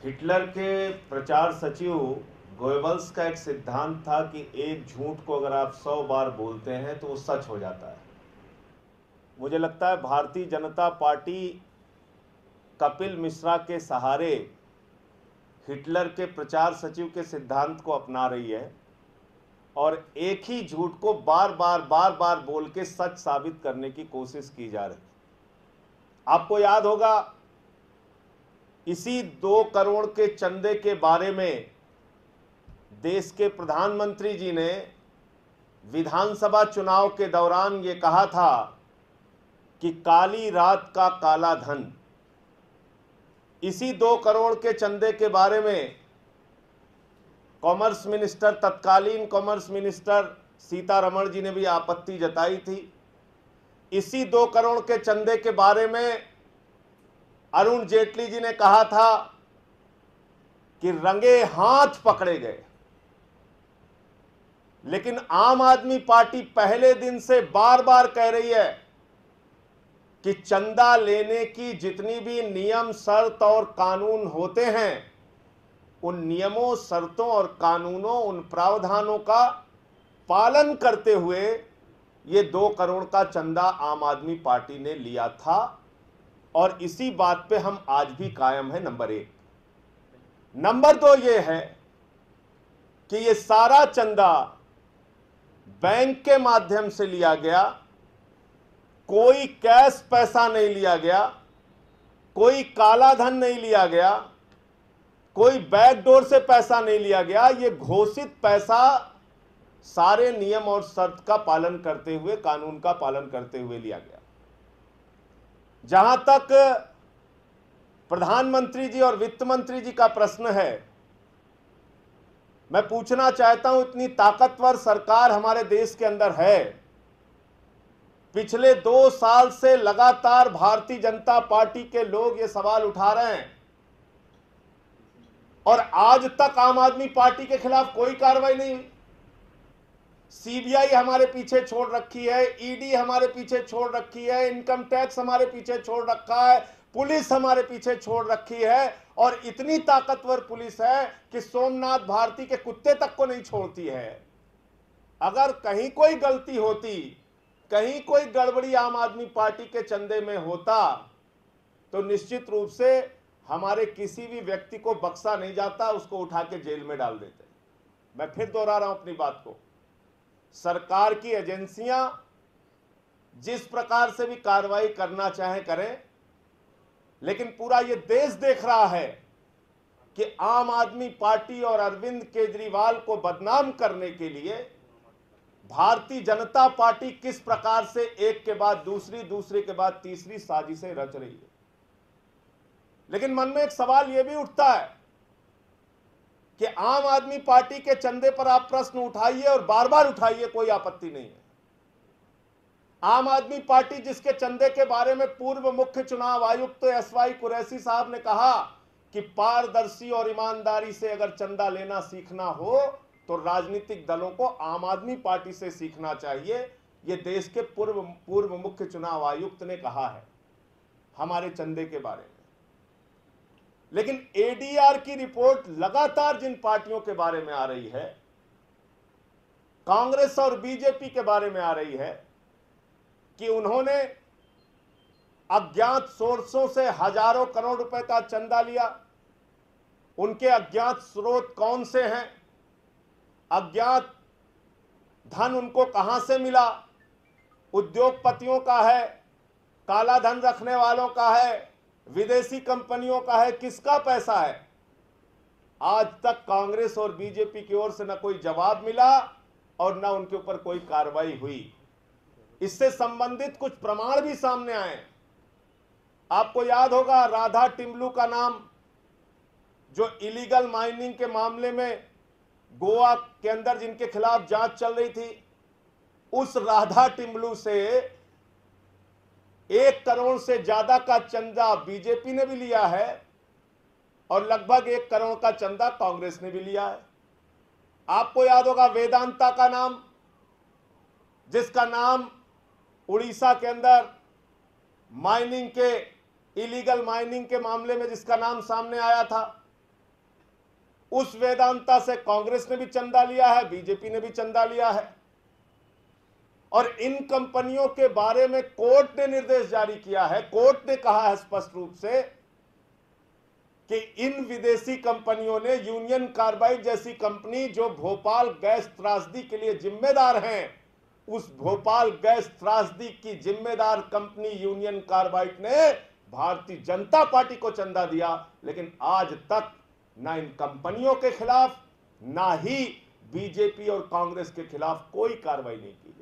Hitler के प्रचार सचिव गोएबल्स का एक सिद्धांत था कि एक झूठ को अगर आप 100 बार बोलते हैं तो वो सच हो जाता है। मुझे लगता है भारतीय जनता पार्टी कपिल मिश्रा के सहारे हिटलर के प्रचार सचिव के सिद्धांत को अपना रही है और एक ही झूठ को बार बार बोल के सच साबित करने की कोशिश की जा रही है। आपको याद होगा, इसी 2 करोड़ के चंदे के बारे में देश के प्रधानमंत्री जी ने विधानसभा चुनाव के दौरान ये कहा था कि काली रात का काला धन। इसी 2 करोड़ के चंदे के बारे में कॉमर्स मिनिस्टर, तत्कालीन कॉमर्स मिनिस्टर सीतारमण जी ने भी आपत्ति जताई थी। इसी 2 करोड़ के चंदे के बारे में अरुण जेटली जी ने कहा था कि रंगे हाथ पकड़े गए। लेकिन आम आदमी पार्टी पहले दिन से बार बार कह रही है कि चंदा लेने की जितनी भी नियम, शर्त और कानून होते हैं, उन नियमों, शर्तों और कानूनों, उन प्रावधानों का पालन करते हुए ये 2 करोड़ का चंदा आम आदमी पार्टी ने लिया था और इसी बात पे हम आज भी कायम है। नंबर 1। नंबर 2 ये है कि ये सारा चंदा बैंक के माध्यम से लिया गया, कोई कैश पैसा नहीं लिया गया, कोई काला धन नहीं लिया गया, कोई बैकडोर से पैसा नहीं लिया गया। ये घोषित पैसा सारे नियम और शर्त का पालन करते हुए, कानून का पालन करते हुए लिया गया। जहां तक प्रधानमंत्री जी और वित्त मंत्री जी का प्रश्न है, मैं पूछना चाहता हूं, इतनी ताकतवर सरकार हमारे देश के अंदर है, पिछले 2 साल से लगातार भारतीय जनता पार्टी के लोग ये सवाल उठा रहे हैं और आज तक आम आदमी पार्टी के खिलाफ कोई कार्रवाई नहीं हुई। सीबीआई हमारे पीछे छोड़ रखी है, ईडी हमारे पीछे छोड़ रखी है, इनकम टैक्स हमारे पीछे छोड़ रखा है, पुलिस हमारे पीछे छोड़ रखी है और इतनी ताकतवर पुलिस है कि सोमनाथ भारती के कुत्ते तक को नहीं छोड़ती है। अगर कहीं कोई गलती होती, कहीं कोई गड़बड़ी आम आदमी पार्टी के चंदे में होता तो निश्चित रूप से हमारे किसी भी व्यक्ति को बख्शा नहीं जाता, उसको उठा के जेल में डाल देते। मैं फिर दोहरा रहा हूं अपनी बात को, सरकार की एजेंसियां जिस प्रकार से भी कार्रवाई करना चाहे करें, लेकिन पूरा ये देश देख रहा है कि आम आदमी पार्टी और अरविंद केजरीवाल को बदनाम करने के लिए भारतीय जनता पार्टी किस प्रकार से एक के बाद दूसरी, दूसरे के बाद तीसरी साजिशें रच रही है। लेकिन मन में एक सवाल यह भी उठता है कि आम आदमी पार्टी के चंदे पर आप प्रश्न उठाइए और बार बार उठाइए, कोई आपत्ति नहीं है। आम आदमी पार्टी जिसके चंदे के बारे में पूर्व मुख्य चुनाव आयुक्त एसवाई कुरैशी साहब ने कहा कि पारदर्शी और ईमानदारी से अगर चंदा लेना सीखना हो तो राजनीतिक दलों को आम आदमी पार्टी से सीखना चाहिए, यह देश के पूर्व मुख्य चुनाव आयुक्त ने कहा है हमारे चंदे के बारे में। लेकिन एडीआर की रिपोर्ट लगातार जिन पार्टियों के बारे में आ रही है, कांग्रेस और बीजेपी के बारे में आ रही है कि उन्होंने अज्ञात सोर्सों से हजारों करोड़ रुपए का चंदा लिया। उनके अज्ञात स्रोत कौन से हैं, अज्ञात धन उनको कहां से मिला, उद्योगपतियों का है, काला धन रखने वालों का है, विदेशी कंपनियों का है, किसका पैसा है? आज तक कांग्रेस और बीजेपी की ओर से न कोई जवाब मिला और न उनके ऊपर कोई कार्रवाई हुई। इससे संबंधित कुछ प्रमाण भी सामने आए। आपको याद होगा, राधा टिम्बलू का नाम, जो इलीगल माइनिंग के मामले में गोवा के अंदर जिनके खिलाफ जांच चल रही थी, उस राधा टिम्बलू से 1 करोड़ से ज्यादा का चंदा बीजेपी ने भी लिया है और लगभग 1 करोड़ का चंदा कांग्रेस ने भी लिया है। आपको याद होगा वेदांता का नाम, जिसका नाम उड़ीसा के अंदर माइनिंग के, इलीगल माइनिंग के मामले में जिसका नाम सामने आया था। उस वेदांता से कांग्रेस ने भी चंदा लिया है, बीजेपी ने भी चंदा लिया है। और इन कंपनियों के बारे में कोर्ट ने निर्देश जारी किया है, कोर्ट ने कहा है स्पष्ट रूप से कि इन विदेशी कंपनियों ने यूनियन कार्बाइड जैसी कंपनी जो भोपाल गैस त्रासदी के लिए जिम्मेदार हैं, उस भोपाल गैस त्रासदी की जिम्मेदार कंपनी यूनियन कार्बाइड ने भारतीय जनता पार्टी को चंदा दिया, लेकिन आज तक ना इन कंपनियों के खिलाफ ना ही बीजेपी और कांग्रेस के खिलाफ कोई कार्रवाई नहीं की गई।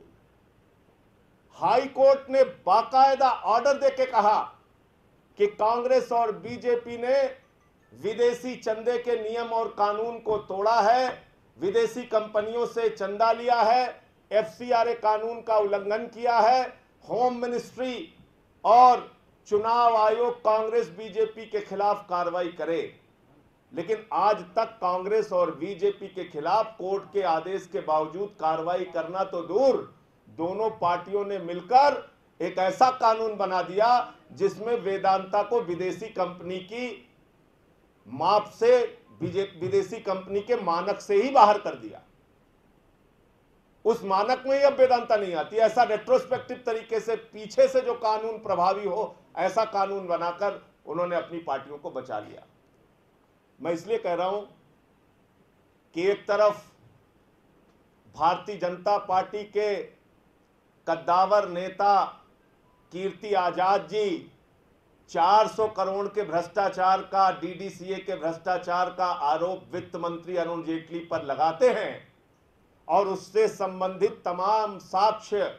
हाई कोर्ट ने बाकायदा ऑर्डर देके कहा कि कांग्रेस और बीजेपी ने विदेशी चंदे के नियम और कानून को तोड़ा है, विदेशी कंपनियों से चंदा लिया है, एफसीआरए कानून का उल्लंघन किया है। होम मिनिस्ट्री और चुनाव आयोग कांग्रेस बीजेपी के खिलाफ कार्रवाई करे, लेकिन आज तक कांग्रेस और बीजेपी के खिलाफ कोर्ट के आदेश के बावजूद कार्रवाई करना तो दूर, दोनों पार्टियों ने मिलकर एक ऐसा कानून बना दिया जिसमें वेदांता को विदेशी कंपनी की माप से, विदेशी कंपनी के मानक से ही बाहर कर दिया। उस मानक में ही अब वेदांता नहीं आती। ऐसा रेट्रोस्पेक्टिव तरीके से पीछे से जो कानून प्रभावी हो, ऐसा कानून बनाकर उन्होंने अपनी पार्टियों को बचा लिया। मैं इसलिए कह रहा हूं कि एक तरफ भारतीय जनता पार्टी के कद्दावर नेता कीर्ति आजाद जी 400 करोड़ के भ्रष्टाचार का, डीडीसीए के भ्रष्टाचार का आरोप वित्त मंत्री अरुण जेटली पर लगाते हैं और उससे संबंधित तमाम साक्ष्य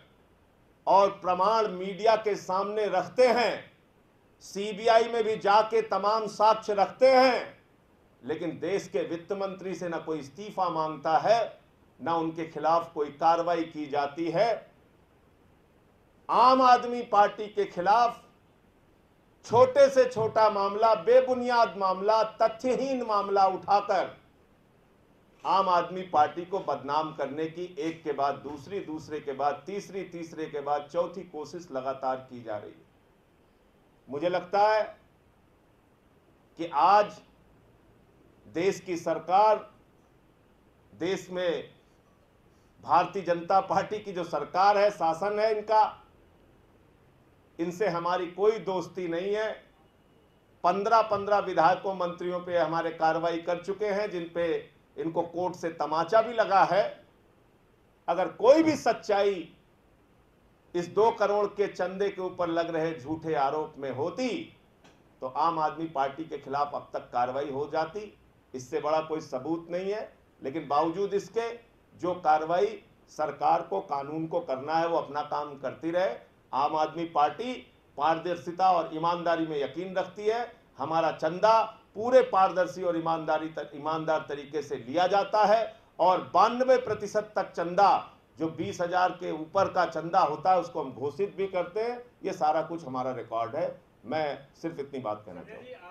और प्रमाण मीडिया के सामने रखते हैं, सीबीआई में भी जाके तमाम साक्ष्य रखते हैं, लेकिन देश के वित्त मंत्री से ना कोई इस्तीफा मांगता है, ना उनके खिलाफ कोई कार्रवाई की जाती है। आम आदमी पार्टी के खिलाफ छोटे से छोटा मामला, बेबुनियाद मामला, तथ्यहीन मामला उठाकर आम आदमी पार्टी को बदनाम करने की एक के बाद दूसरी, दूसरे के बाद तीसरी, तीसरे के बाद चौथी कोशिश लगातार की जा रही है। मुझे लगता है कि आज देश की सरकार, देश में भारतीय जनता पार्टी की जो सरकार है, शासन है इनका, इनसे हमारी कोई दोस्ती नहीं है। 15 विधायकों, मंत्रियों पे हमारे कार्रवाई कर चुके हैं, जिन पे इनको कोर्ट से तमाचा भी लगा है। अगर कोई भी सच्चाई इस 2 करोड़ के चंदे के ऊपर लग रहे झूठे आरोप में होती तो आम आदमी पार्टी के खिलाफ अब तक कार्रवाई हो जाती। इससे बड़ा कोई सबूत नहीं है, लेकिन बावजूद इसके जो कार्रवाई सरकार को, कानून को करना है, वो अपना काम करती रहे। आम आदमी पार्टी पारदर्शिता और ईमानदारी में यकीन रखती है। हमारा चंदा पूरे पारदर्शी और ईमानदार तरीके से लिया जाता है और 92% तक चंदा, जो 20,000 के ऊपर का चंदा होता है, उसको हम घोषित भी करते हैं। ये सारा कुछ हमारा रिकॉर्ड है। मैं सिर्फ इतनी बात कहना चाहूँगा।